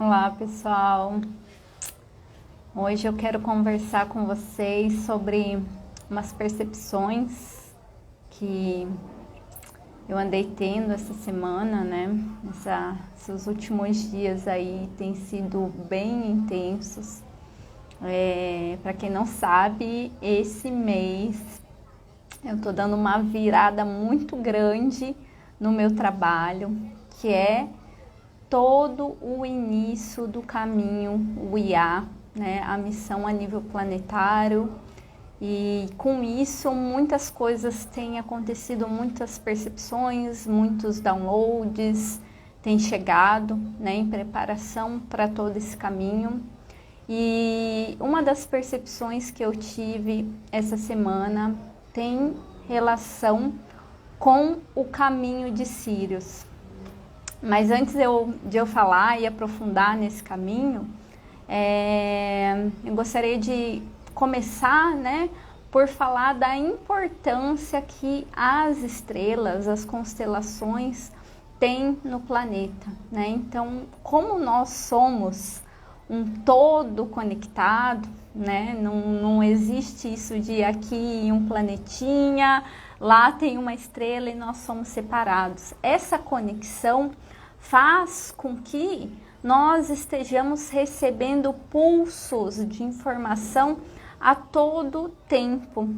Olá, pessoal. Hoje eu quero conversar com vocês sobre umas percepções que eu andei tendo essa semana, né? Esses últimos dias aí têm sido bem intensos. Para quem não sabe, esse mês eu tô dando uma virada muito grande no meu trabalho, que é todo o início do caminho, o IA, né, a missão a nível planetário. E com isso muitas coisas têm acontecido, muitas percepções, muitos downloads têm chegado, né, em preparação para todo esse caminho. E uma das percepções que eu tive essa semana tem relação com o caminho de Sírius. Mas antes de eu falar e aprofundar nesse caminho, eu gostaria de começar, né, por falar da importância que as estrelas, as constelações têm no planeta, né? Então, como nós somos um todo conectado, né? Não existe isso de aqui um planetinha, lá tem uma estrela e nós somos separados. Essa conexão faz com que nós estejamos recebendo pulsos de informação a todo tempo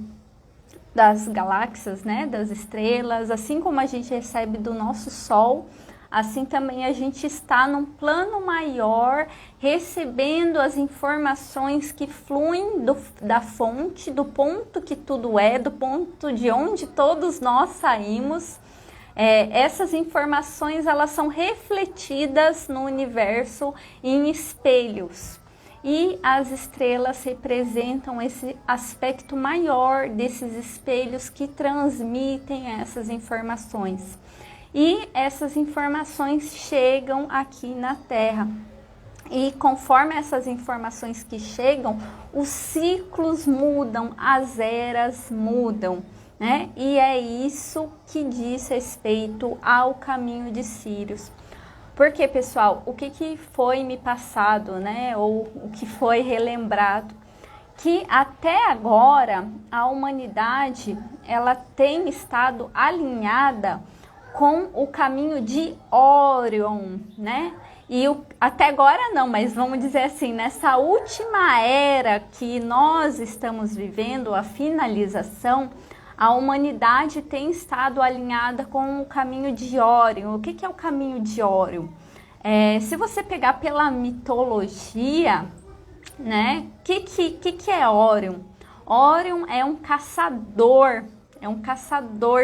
das galáxias, né, das estrelas, assim como a gente recebe do nosso Sol, assim também a gente está num plano maior, recebendo as informações que fluem da fonte, do ponto que tudo é, do ponto de onde todos nós saímos. Essas informações elas são refletidas no universo em espelhos, e as estrelas representam esse aspecto maior desses espelhos que transmitem essas informações. E essas informações chegam aqui na Terra. E conforme essas informações que chegam, os ciclos mudam, as eras mudam, né? E é isso que diz respeito ao caminho de Sírius. Porque, pessoal, o que foi me passado, né? Ou o que foi relembrado? Que até agora a humanidade ela tem estado alinhada com o caminho de Órion, né? E até agora não, mas vamos dizer assim, nessa última era que nós estamos vivendo, a finalização, a humanidade tem estado alinhada com o caminho de Órion. O que é o caminho de Órion? Se você pegar pela mitologia, né? O que é Órion? Órion é um caçador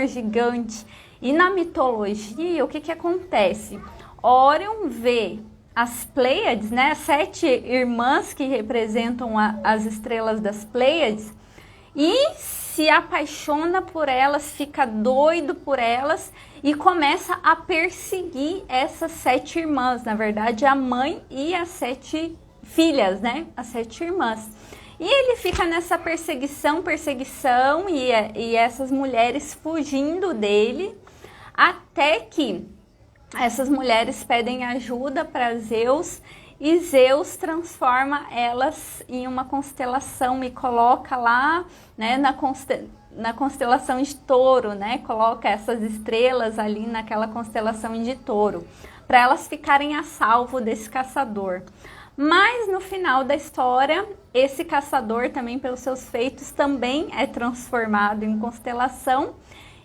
gigante. E na mitologia, o que acontece? Órion vê as Pleiades, né? As 7 irmãs que representam as estrelas das Pleiades, e se apaixona por elas, fica doido por elas e começa a perseguir essas 7 irmãs. Na verdade, a mãe e as 7 filhas, né? As 7 irmãs. E ele fica nessa perseguição, e essas mulheres fugindo dele, até que essas mulheres pedem ajuda para Zeus, e Zeus transforma elas em uma constelação e coloca lá, né, na constelação de Touro, né? Coloca essas estrelas ali naquela constelação de Touro, para elas ficarem a salvo desse caçador. Mas no final da história, esse caçador também, pelos seus feitos, também é transformado em constelação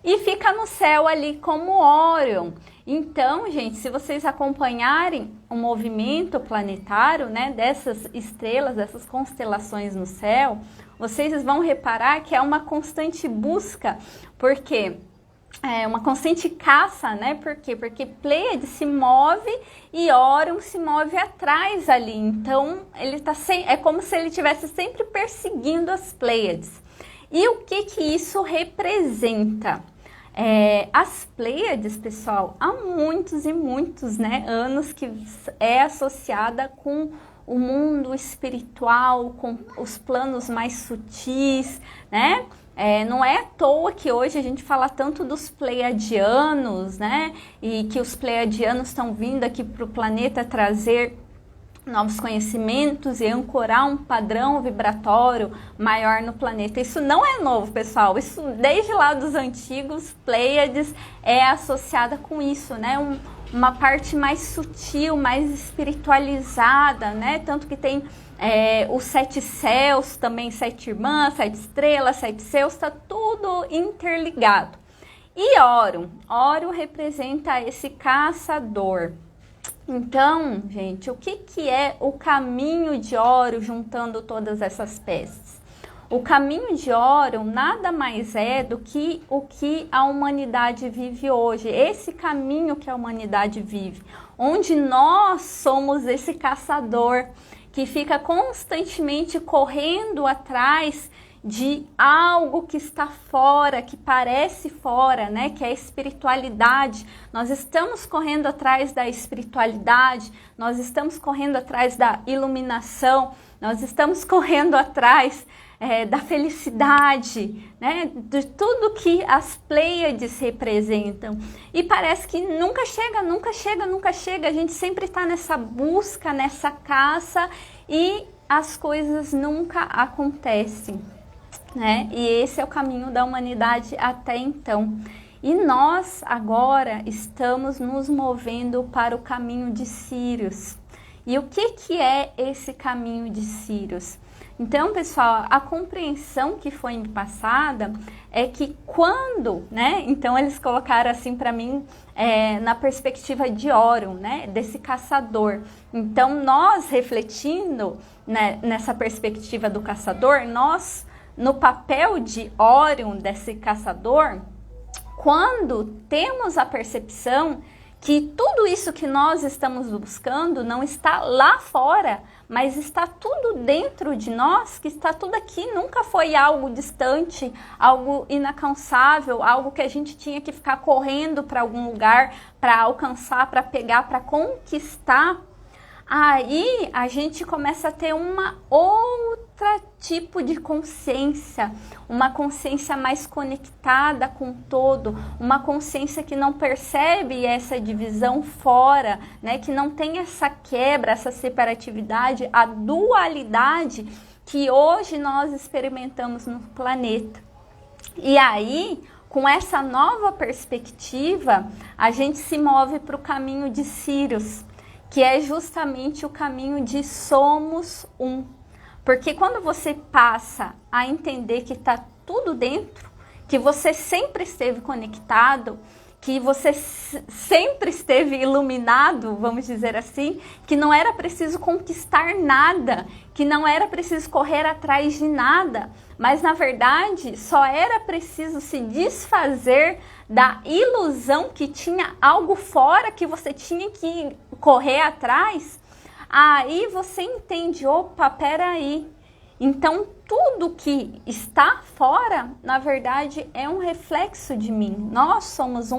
e fica no céu ali como Órion. Então, gente, se vocês acompanharem o movimento planetário, né, dessas estrelas, dessas constelações no céu, vocês vão reparar que é uma constante busca, porque é uma constante caça, né? Por quê? Porque Pleiades se move e Órion se move atrás ali. Então, ele tá é como se ele estivesse sempre perseguindo as Pleiades. E o que isso representa? As Pleiades, pessoal, há muitos e muitos, né, anos que é associada com o mundo espiritual, com os planos mais sutis, né? Não é à toa que hoje a gente fala tanto dos pleiadianos, né? E que os pleiadianos estão vindo aqui para o planeta trazer novos conhecimentos e ancorar um padrão vibratório maior no planeta. Isso não é novo, pessoal. Isso desde lá dos antigos, Pleiades é associada com isso, né? Uma parte mais sutil, mais espiritualizada, né? Tanto que tem os 7 céus, também 7 irmãs, 7 estrelas, 7 céus, está tudo interligado. E Órion representa esse caçador. Então, gente, o que é o caminho de Órion juntando todas essas peças? O caminho de Órion nada mais é do que o que a humanidade vive hoje, esse caminho que a humanidade vive, onde nós somos esse caçador que fica constantemente correndo atrás de algo que está fora, que parece fora, né? Que é a espiritualidade. Nós estamos correndo atrás da espiritualidade, nós estamos correndo atrás da iluminação, nós estamos correndo atrás da felicidade, né? De tudo que as Pleiades representam. E parece que nunca chega, nunca chega, nunca chega. A gente sempre está nessa busca, nessa caça e as coisas nunca acontecem, né? E esse é o caminho da humanidade até então. E nós agora estamos nos movendo para o caminho de Sírius. E o que é esse caminho de Sírius? Então, pessoal, a compreensão que foi me passada é que quando, né? Então eles colocaram assim para mim na perspectiva de Órion, né? Desse caçador. Então nós refletindo, né, nessa perspectiva do caçador, nós no papel de Órion, desse caçador, quando temos a percepção que tudo isso que nós estamos buscando não está lá fora, mas está tudo dentro de nós, que está tudo aqui, nunca foi algo distante, algo inalcançável, algo que a gente tinha que ficar correndo para algum lugar para alcançar, para pegar, para conquistar. Aí a gente começa a ter uma outra tipo de consciência, uma consciência mais conectada com o todo, uma consciência que não percebe essa divisão fora, né? Que não tem essa quebra, essa separatividade, a dualidade que hoje nós experimentamos no planeta. E aí, com essa nova perspectiva, a gente se move para o caminho de Sírius, que é justamente o caminho de somos um. Porque quando você passa a entender que está tudo dentro, que você sempre esteve conectado, que você sempre esteve iluminado, vamos dizer assim, que não era preciso conquistar nada, que não era preciso correr atrás de nada, mas na verdade só era preciso se desfazer da ilusão que tinha algo fora que você tinha que correr atrás. Aí você entende, opa, peraí, então tudo que está fora, na verdade, é um reflexo de mim. Nós somos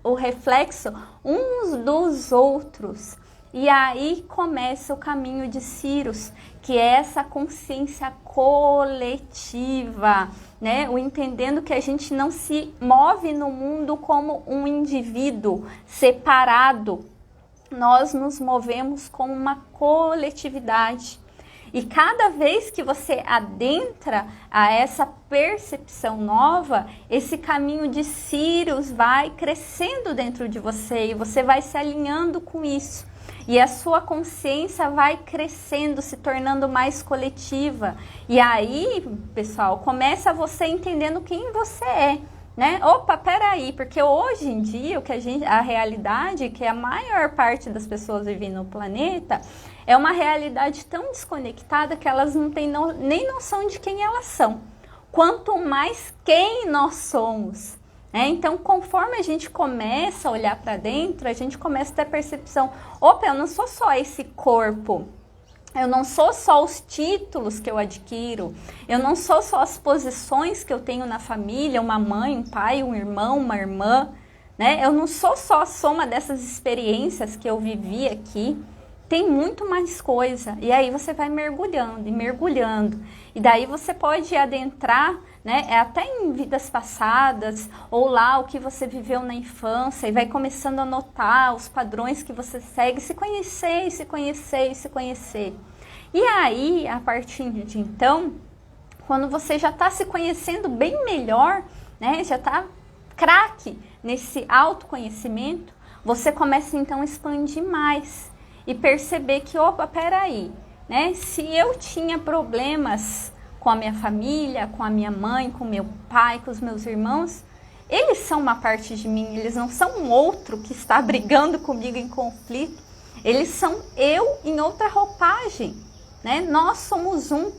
o reflexo uns dos outros. E aí começa o caminho de Sírius, que é essa consciência coletiva, né? O entendendo que a gente não se move no mundo como um indivíduo separado. Nós nos movemos como uma coletividade. E cada vez que você adentra a essa percepção nova, esse caminho de Sírius vai crescendo dentro de você e você vai se alinhando com isso. E a sua consciência vai crescendo, se tornando mais coletiva. E aí, pessoal, começa você entendendo quem você é, né? Opa, peraí, porque hoje em dia a realidade que a maior parte das pessoas vivem no planeta é uma realidade tão desconectada que elas não têm nem noção de quem elas são, quanto mais quem nós somos. Então, conforme a gente começa a olhar para dentro, a gente começa a ter a percepção, opa, eu não sou só esse corpo, eu não sou só os títulos que eu adquiro, eu não sou só as posições que eu tenho na família, uma mãe, um pai, um irmão, uma irmã, né? Eu não sou só a soma dessas experiências que eu vivi aqui. Tem muito mais coisa, e aí você vai mergulhando e mergulhando, e daí você pode adentrar né? É até em vidas passadas, ou lá o que você viveu na infância, e vai começando a notar os padrões que você segue, se conhecer, e se conhecer, e se conhecer. E aí, a partir de então, quando você já está se conhecendo bem melhor, né? Já está craque nesse autoconhecimento, você começa então a expandir mais e perceber que, opa, peraí, né? Se eu tinha problemas com a minha família, com a minha mãe, com meu pai, com os meus irmãos, eles são uma parte de mim, eles não são um outro que está brigando comigo em conflito, eles são eu em outra roupagem, né? Nós somos um.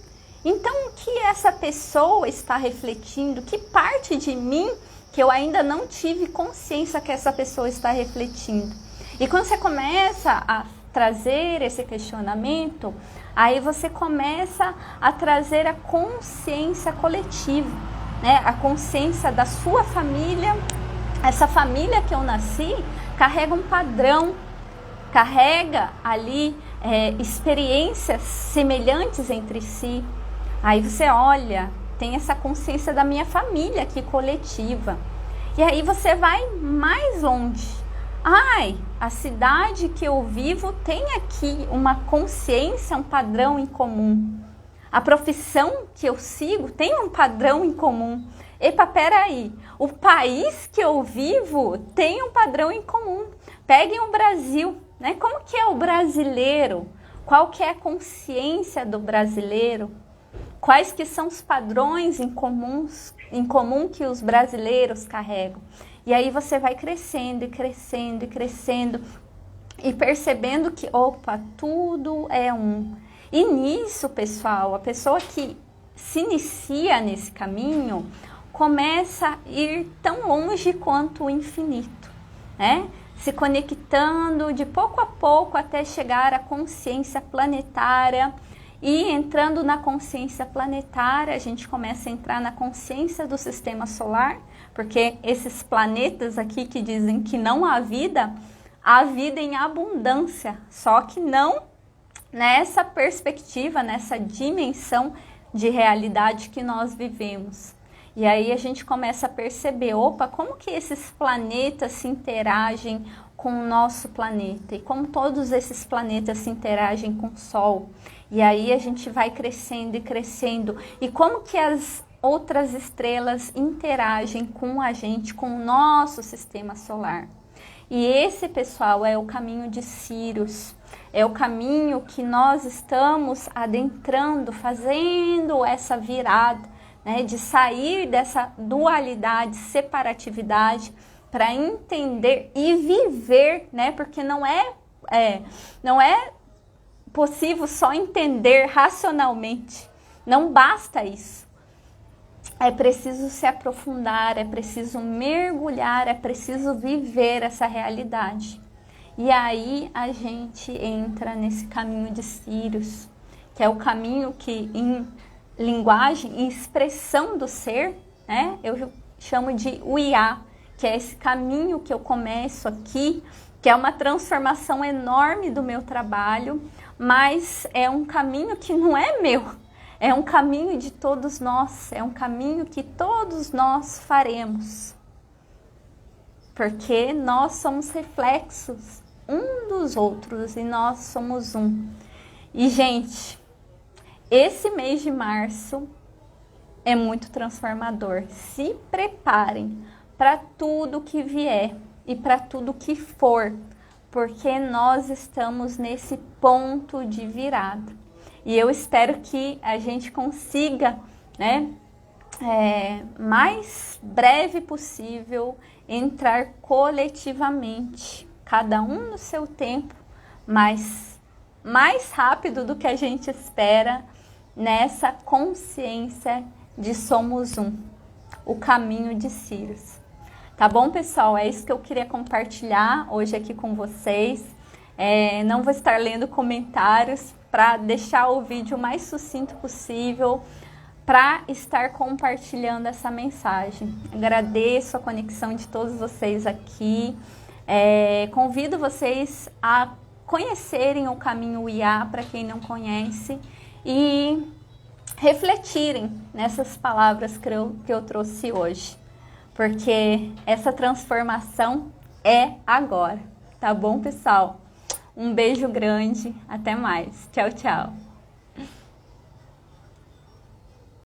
Então, o que essa pessoa está refletindo? Que parte de mim que eu ainda não tive consciência que essa pessoa está refletindo? E quando você começa a trazer esse questionamento, aí você começa a trazer a consciência coletiva, né? A consciência da sua família. Essa família que eu nasci carrega um padrão, carrega ali experiências semelhantes entre si. Aí você olha, tem essa consciência da minha família aqui coletiva. E aí você vai mais longe. Ai, a cidade que eu vivo tem aqui uma consciência, um padrão em comum. A profissão que eu sigo tem um padrão em comum. Epa, peraí, o país que eu vivo tem um padrão em comum. Peguem o Brasil, né? Como que é o brasileiro? Qual que é a consciência do brasileiro? Quais que são os padrões em comum que os brasileiros carregam? E aí você vai crescendo e crescendo e crescendo e percebendo que, opa, tudo é um. E nisso, pessoal, a pessoa que se inicia nesse caminho começa a ir tão longe quanto o infinito, né? Se conectando de pouco a pouco até chegar à consciência planetária. E entrando na consciência planetária, a gente começa a entrar na consciência do sistema solar, porque esses planetas aqui que dizem que não há vida em abundância, só que não nessa perspectiva, nessa dimensão de realidade que nós vivemos. E aí a gente começa a perceber, opa, como que esses planetas se interagem com o nosso planeta e como todos esses planetas se interagem com o Sol. E aí a gente vai crescendo e crescendo. E como que as outras estrelas interagem com a gente, com o nosso sistema solar. E esse, pessoal, é o caminho de Sirius. É o caminho que nós estamos adentrando, fazendo essa virada, né, de sair dessa dualidade, separatividade, para entender e viver, né, porque não é possível só entender racionalmente, não basta isso. É preciso se aprofundar, é preciso mergulhar, é preciso viver essa realidade. E aí a gente entra nesse caminho de Sirius, que é o caminho que em linguagem, em expressão do ser, né, eu chamo de Uiá, que é esse caminho que eu começo aqui, que é uma transformação enorme do meu trabalho, mas é um caminho que não é meu, é um caminho de todos nós, é um caminho que todos nós faremos, porque nós somos reflexos um dos outros e nós somos um. E, gente, esse mês de março é muito transformador. Se preparem para tudo que vier e para tudo que for, porque nós estamos nesse ponto de virada. E eu espero que a gente consiga, né, mais breve possível, entrar coletivamente, cada um no seu tempo, mas mais rápido do que a gente espera, nessa consciência de somos um, o caminho de Sirius. Tá bom, pessoal? É isso que eu queria compartilhar hoje aqui com vocês. Não vou estar lendo comentários para deixar o vídeo o mais sucinto possível, para estar compartilhando essa mensagem. Agradeço a conexão de todos vocês aqui. Convido vocês a conhecerem o caminho Uiá, para quem não conhece, e refletirem nessas palavras que eu trouxe hoje, porque essa transformação é agora, tá bom, pessoal? Um beijo grande, até mais. Tchau, tchau.